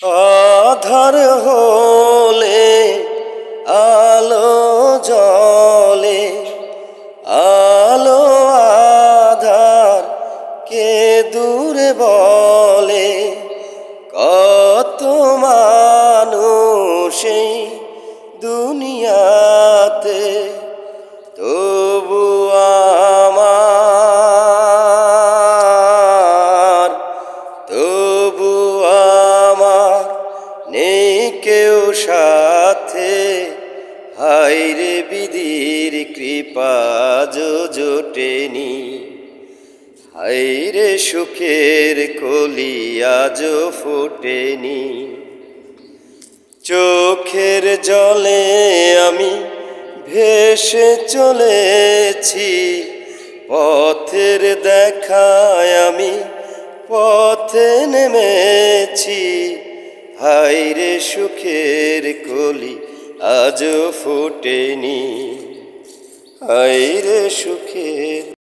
আধার হলে আলো জ্বলে, আলো আধার কে দূরে বলে। কত মানুষ এই দুনিয়াতে, তবু আমার নেই কেউ সাথে। হায়রে বিধির কৃপা জোটেনি, হায়রে সুখের কলি আজও ফোটেনি। চোখের জলে আমি ভেসে চলেছি, পথের দেখায় আমি পথে নেমেছি। হায়রে সুখের কলি আজও ফোটেনি, হায়রে সুখের